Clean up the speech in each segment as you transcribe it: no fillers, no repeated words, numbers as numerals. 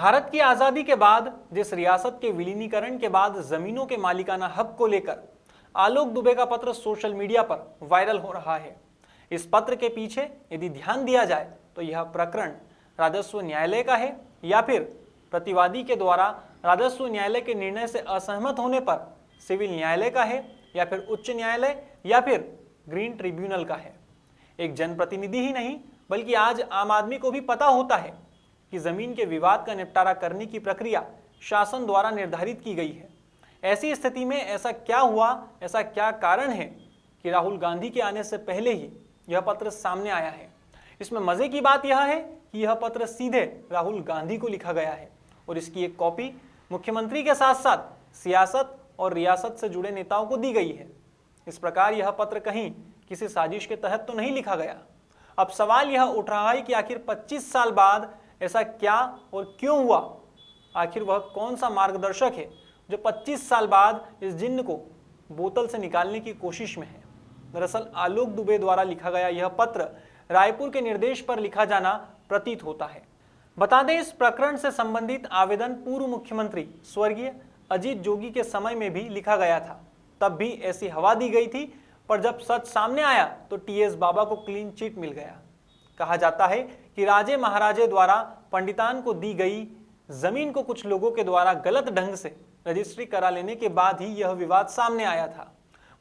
भारत की आजादी के बाद जिस रियासत के विलीनीकरण के बाद जमीनों के मालिकाना हक को लेकर आलोक दुबे का पत्र सोशल मीडिया पर वायरल हो रहा है, इस पत्र के पीछे यदि ध्यान दिया जाए तो यह प्रकरण राजस्व न्यायालय का है या फिर प्रतिवादी के द्वारा राजस्व न्यायालय के निर्णय से असहमत होने पर सिविल न्यायालय का है या फिर उच्च न्यायालय या फिर ग्रीन ट्रिब्यूनल का है। एक जनप्रतिनिधि ही नहीं बल्कि आज आम आदमी को भी पता होता है कि जमीन के विवाद का निपटारा करने की प्रक्रिया शासन द्वारा निर्धारित की गई है। ऐसी स्थिति में ऐसा क्या हुआ, ऐसा क्या कारण है कि राहुल गांधी के आने से पहले ही यह पत्र सामने आया है। इसमें मजे की बात यह है कि यह पत्र सीधे राहुल गांधी को लिखा गया है और इसकी एक कॉपी मुख्यमंत्री के साथ साथ सियासत और रियासत से जुड़े नेताओं को दी गई है। इस प्रकार यह पत्र कहीं किसी साजिश के तहत तो नहीं लिखा गया। अब सवाल यह उठ रहा है कि आखिर 25 साल बाद ऐसा क्या और क्यों हुआ? आखिर वह कौन सा मार्गदर्शक है जो 25 साल बाद इस जिन्न को बोतल से निकालने की कोशिश में है? दरअसल आलोक दुबे द्वारा लिखा गया यह पत्र रायपुर के निर्देश पर लिखा जाना प्रतीत होता है। बता दें, इस प्रकरण से संबंधित आवेदन पूर्व मुख्यमंत्री स्वर्गीय अजीत जोगी के समय में भी लिखा गया था। तब भी ऐसी हवा दी गई थी, पर जब सच सामने आया तो टीएस बाबा को क्लीन चिट मिल गया। कहा जाता है कि राजे महाराजे द्वारा पंडितान को दी गई जमीन को कुछ लोगों के द्वारा गलत ढंग से रजिस्ट्री करा लेने के बाद ही यह विवाद सामने आया था।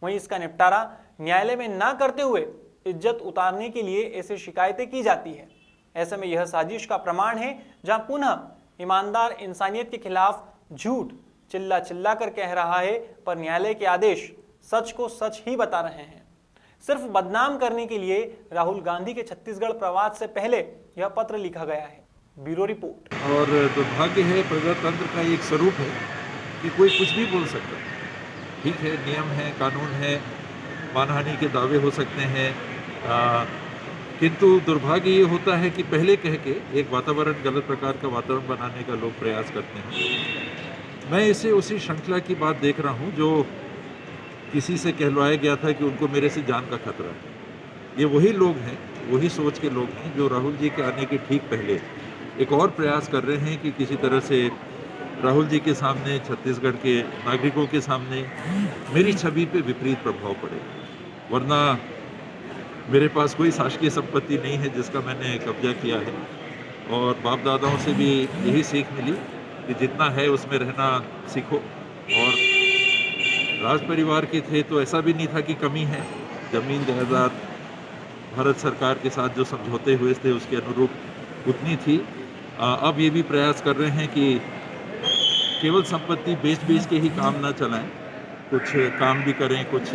वहीं इसका निपटारा न्यायालय में ना करते हुए इज्जत उतारने के लिए ऐसी शिकायतें की जाती है। ऐसे में यह साजिश का प्रमाण है, जहां पुनः ईमानदार इंसानियत के खिलाफ झूठ चिल्ला चिल्ला कर कह रहा है, पर न्यायालय के आदेश सच को सच ही बता रहे हैं। सिर्फ बदनाम करने के लिए राहुल गांधी के छत्तीसगढ़ प्रवास से पहले यह पत्र लिखा गया है। Bureau report. और दुर्भाग्य है, प्रजातंत्र का एक स्वरूप है कि कोई कुछ भी बोल सकता है। ठीक है, नियम है, कानून है, मानहानि के दावे हो सकते हैं, किंतु दुर्भाग्य ये होता है कि पहले कह के एक वातावरण, गलत प्रकार का वातावरण बनाने का लोग प्रयास करते हैं। मैं इसे उसी श्रृंखला की बात देख रहा हूँ जो किसी से कहलवाया गया था कि उनको मेरे से जान का खतरा है। ये वही लोग हैं, वही सोच के लोग हैं जो राहुल जी के आने के ठीक पहले एक और प्रयास कर रहे हैं कि किसी तरह से राहुल जी के सामने, छत्तीसगढ़ के नागरिकों के सामने मेरी छवि पे विपरीत प्रभाव पड़े। वरना मेरे पास कोई शासकीय संपत्ति नहीं है जिसका मैंने कब्जा किया है, और बाप दादाओं से भी यही सीख मिली कि जितना है उसमें रहना सीखो। और राज परिवार के थे तो ऐसा भी नहीं था कि कमी है। जमीन जायदाद भारत सरकार के साथ जो समझौते हुए थे उसके अनुरूप उतनी थी। अब ये भी प्रयास कर रहे हैं कि केवल संपत्ति बेच बेच के ही काम ना चलाएं, कुछ काम भी करें, कुछ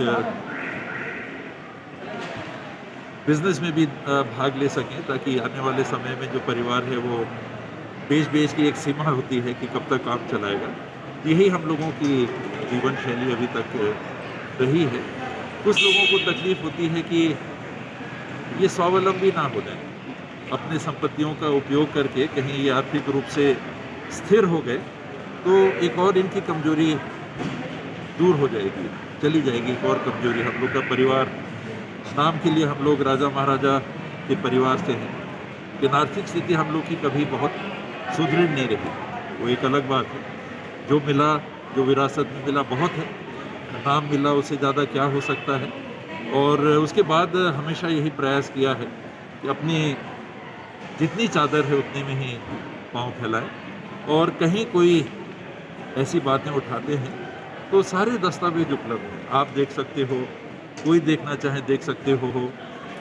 बिजनेस में भी भाग ले सकें, ताकि आने वाले समय में जो परिवार है वो बेच बेच की एक सीमा होती है कि कब तक काम चलाएगा। यही हम लोगों की जीवन शैली अभी तक रही है। कुछ लोगों को तकलीफ होती है कि ये स्वावलंबी ना हो जाए, अपने संपत्तियों का उपयोग करके कहीं ये आर्थिक रूप से स्थिर हो गए तो एक और इनकी कमजोरी दूर हो जाएगी, चली जाएगी। एक और कमजोरी, हम लोग का परिवार, नाम के लिए हम लोग राजा महाराजा के परिवार से हैं, लेकिन आर्थिक स्थिति हम लोग की कभी बहुत सुदृढ़ नहीं रही, वो एक अलग बात है। जो मिला, जो विरासत में मिला बहुत है, नाम मिला, उससे ज़्यादा क्या हो सकता है। और उसके बाद हमेशा यही प्रयास किया है कि अपनी जितनी चादर है उतने में ही पाँव फैलाएं, और कहीं कोई ऐसी बातें उठाते हैं तो सारे दस्तावेज उपलब्ध हैं, आप देख सकते हो, कोई देखना चाहे देख सकते हो।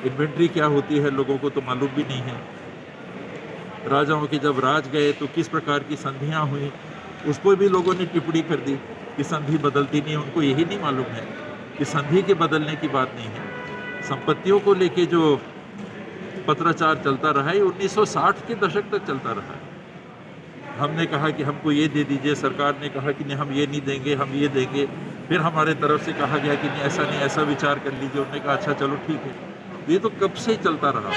इन्वेंट्री क्या होती है लोगों को तो मालूम भी नहीं है। राजाओं के जब राज गए तो किस प्रकार की संधियां हुई, उस पर भी लोगों ने टिप्पणी कर दी कि संधि बदलती नहीं। उनको यही नहीं मालूम है कि संधि के बदलने की बात नहीं है। संपत्तियों को लेके जो पत्राचार चलता रहा है 1960 के दशक तक चलता रहा है। हमने कहा कि हमको ये दे दीजिए, सरकार ने कहा कि नहीं हम ये नहीं देंगे, हम ये देंगे। फिर हमारे तरफ से कहा गया कि नहीं, ऐसा नहीं, ऐसा विचार कर लीजिए। उन्होंने कहा अच्छा चलो ठीक है। ये तो कब से चलता रहा।